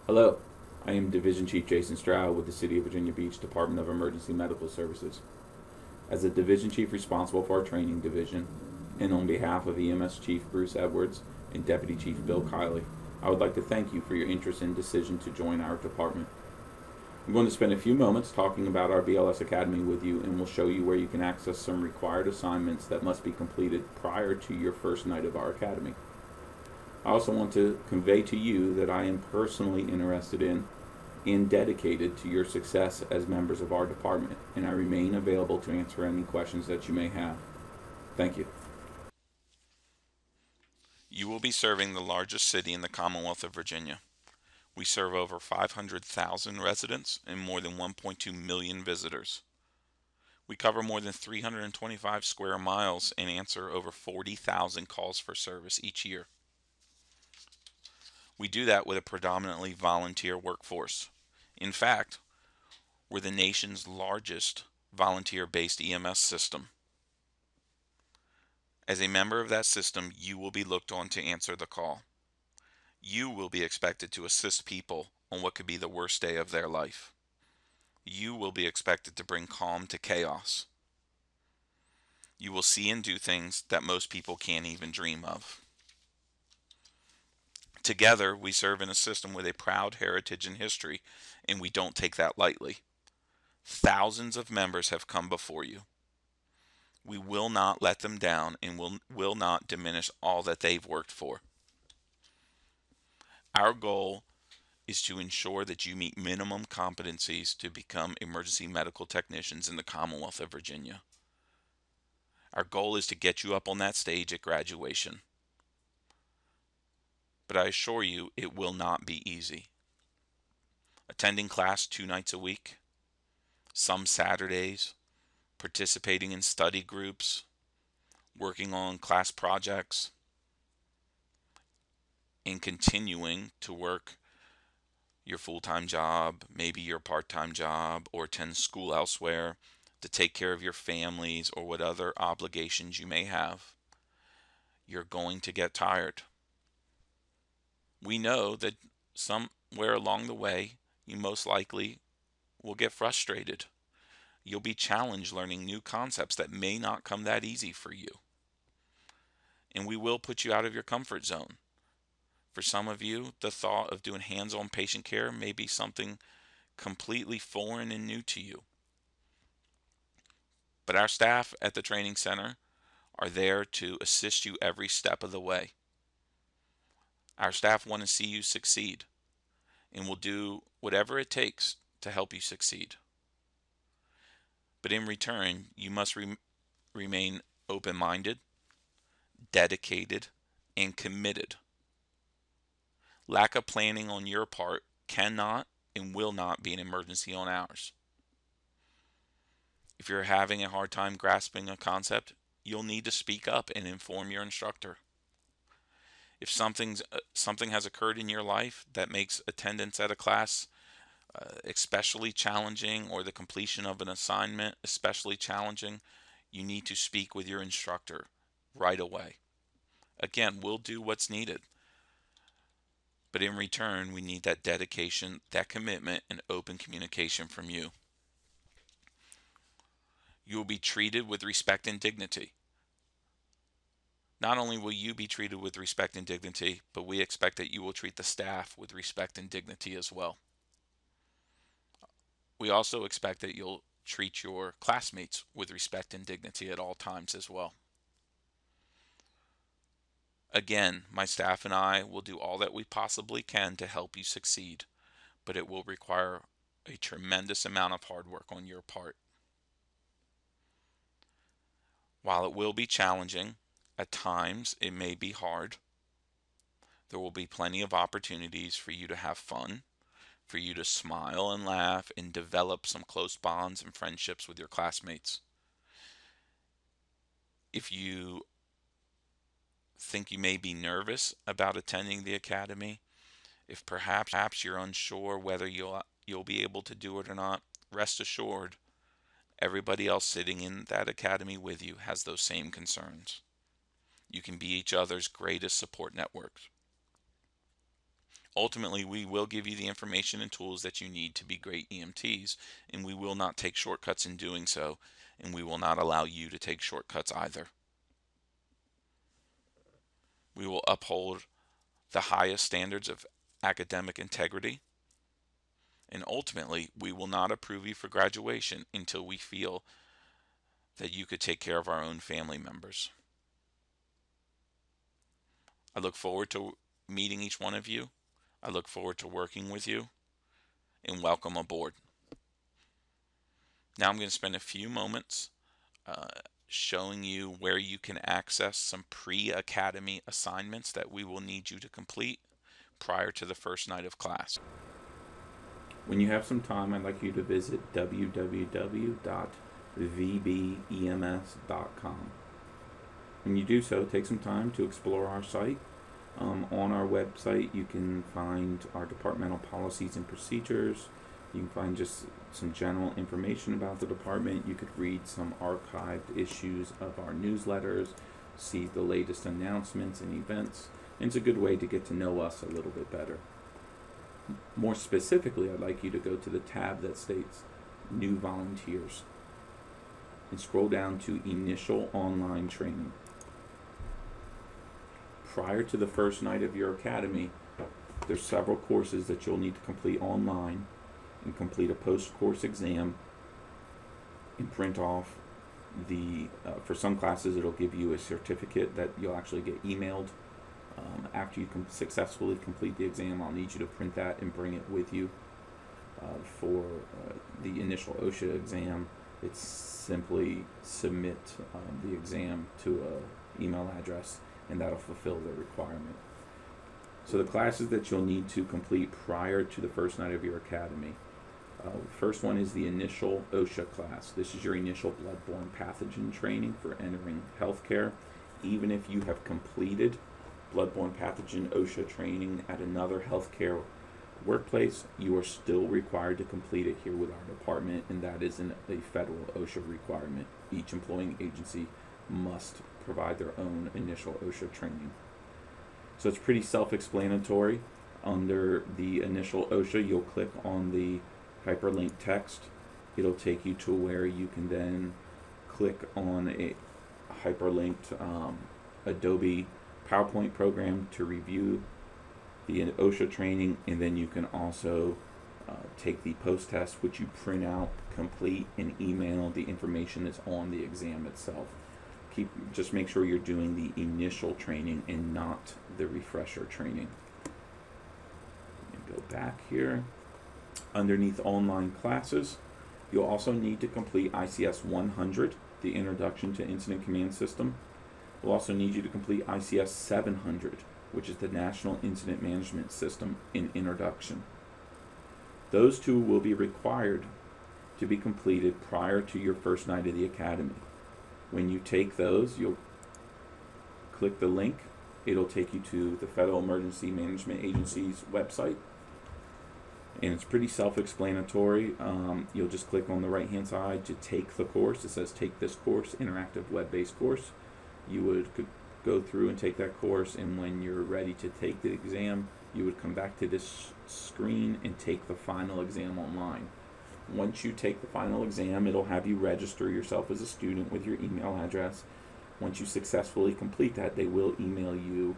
Hello, I am Division Chief Jason Stroud with the City of Virginia Beach Department of Emergency Medical Services. As the Division Chief responsible for our training division, and on behalf of EMS Chief Bruce Edwards and Deputy Chief Bill Kiley, I would like to thank you for your interest and decision to join our department. I'm going to spend a few moments talking about our BLS Academy with you, and we'll show you where you can access some required assignments that must be completed prior to your first night of our academy. I also want to convey to you that I am personally interested in and dedicated to your success as members of our department, and I remain available to answer any questions that you may have. Thank you. You will be serving the largest city in the Commonwealth of Virginia. We serve over 500,000 residents and more than 1.2 million visitors. We cover more than 325 square miles and answer over 40,000 calls for service each year. We do that with a predominantly volunteer workforce. In fact, we're the nation's largest volunteer-based EMS system. As a member of that system, you will be looked on to answer the call. You will be expected to assist people on what could be the worst day of their life. You will be expected to bring calm to chaos. You will see and do things that most people can't even dream of. Together, we serve in a system with a proud heritage and history, and we don't take that lightly. Thousands of members have come before you. We will not let them down and will not diminish all that they've worked for. Our goal is to ensure that you meet minimum competencies to become emergency medical technicians in the Commonwealth of Virginia. Our goal is to get you up on that stage at graduation. But I assure you, it will not be easy. Attending class 2 nights a week, some Saturdays, participating in study groups, working on class projects, and continuing to work your full-time job, maybe your part-time job, or attend school elsewhere to take care of your families or what other obligations you may have. You're going to get tired. We know that somewhere along the way, you most likely will get frustrated. You'll be challenged learning new concepts that may not come that easy for you. And we will put you out of your comfort zone. For some of you, the thought of doing hands-on patient care may be something completely foreign and new to you. But our staff at the training center are there to assist you every step of the way. Our staff want to see you succeed and will do whatever it takes to help you succeed. But in return, you must remain open-minded, dedicated, and committed. Lack of planning on your part cannot and will not be an emergency on ours. If you're having a hard time grasping a concept, you'll need to speak up and inform your instructor. If something has occurred in your life that makes attendance at a class especially challenging, or the completion of an assignment especially challenging, you need to speak with your instructor right away. Again, we'll do what's needed. But in return, we need that dedication, that commitment, and open communication from you. You will be treated with respect and dignity. Not only will you be treated with respect and dignity, but we expect that you will treat the staff with respect and dignity as well. We also expect that you'll treat your classmates with respect and dignity at all times as well. Again, my staff and I will do all that we possibly can to help you succeed, but it will require a tremendous amount of hard work on your part. While it will be challenging, at times it may be hard, there will be plenty of opportunities for you to have fun, for you to smile and laugh and develop some close bonds and friendships with your classmates. If you think you may be nervous about attending the academy, if perhaps you're unsure whether you'll be able to do it or not, rest assured, everybody else sitting in that academy with you has those same concerns. You can be each other's greatest support networks. Ultimately, we will give you the information and tools that you need to be great EMTs, and we will not take shortcuts in doing so, and we will not allow you to take shortcuts either. We will uphold the highest standards of academic integrity, and ultimately, we will not approve you for graduation until we feel that you could take care of our own family members. I look forward to meeting each one of you. I look forward to working with you, and welcome aboard. Now I'm going to spend a few moments showing you where you can access some pre-academy assignments that we will need you to complete prior to the first night of class. When you have some time, I'd like you to visit www.vbems.com. When you do so, take some time to explore our site. On our website, you can find our departmental policies and procedures. You can find just some general information about the department. You could read some archived issues of our newsletters, see the latest announcements and events. And it's a good way to get to know us a little bit better. More specifically, I'd like you to go to the tab that states New Volunteers and scroll down to Initial Online Training. Prior to the first night of your academy, there's several courses that you'll need to complete online and complete a post-course exam and print off for some classes it'll give you a certificate that you'll actually get emailed. After you successfully complete the exam, I'll need you to print that and bring it with you. For the initial OSHA exam, it's simply submit the exam to an email address, and that'll fulfill the requirement. So the classes that you'll need to complete prior to the first night of your academy. First one is the initial OSHA class. This is your initial bloodborne pathogen training for entering healthcare. Even if you have completed bloodborne pathogen OSHA training at another healthcare workplace, you are still required to complete it here with our department, and that is a federal OSHA requirement. Each employing agency must provide their own initial OSHA training. So it's pretty self-explanatory. Under the initial OSHA, you'll click on the hyperlink text. It'll take you to where you can then click on a hyperlinked Adobe PowerPoint program to review the OSHA training, and then you can also take the post test, which you print out, complete, and email the information that's on the exam itself. Just make sure you're doing the initial training and not the refresher training. Go back here. Underneath online classes, you'll also need to complete ICS 100, the Introduction to Incident Command System. We'll also need you to complete ICS 700, which is the National Incident Management System in Introduction. Those two will be required to be completed prior to your first night of the academy. When you take those, you'll click the link. It'll take you to the Federal Emergency Management Agency's website, and it's pretty self-explanatory. You'll just click on the right-hand side to take the course. It says take this course, interactive web-based course. You would go through and take that course, and when you're ready to take the exam, you would come back to this screen and take the final exam online. Once you take the final exam, it'll have you register yourself as a student with your email address. Once you successfully complete that, they will email you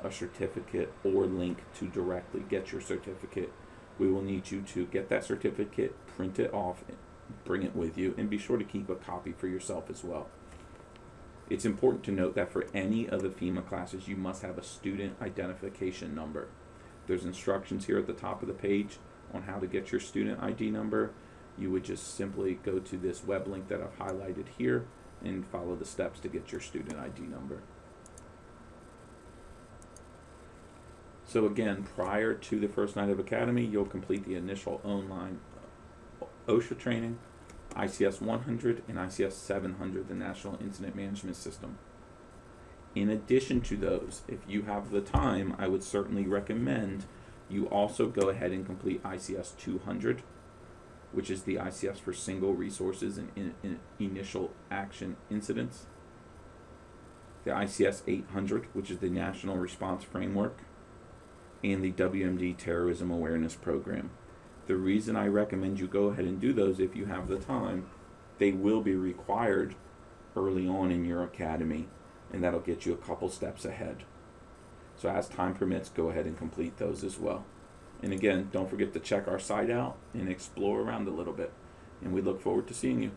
a certificate or link to directly get your certificate. We will need you to get that certificate, print it off, bring it with you, and be sure to keep a copy for yourself as well. It's important to note that for any of the FEMA classes, you must have a student identification number. There's instructions here at the top of the page on how to get your student ID number. You would just simply go to this web link that I've highlighted here and follow the steps to get your student ID number. So again, prior to the first night of academy, you'll complete the initial online OSHA training, ICS 100 and ICS 700, the National Incident Management System. In addition to those, if you have the time, I would certainly recommend you also go ahead and complete ICS 200, which is the ICS for single resources and initial action incidents. The ICS 800, which is the National Response Framework. and the WMD Terrorism Awareness Program. The reason I recommend you go ahead and do those if you have the time, they will be required early on in your academy, and that'll get you a couple steps ahead. So as time permits, go ahead and complete those as well. And again, don't forget to check our site out and explore around a little bit. And we look forward to seeing you.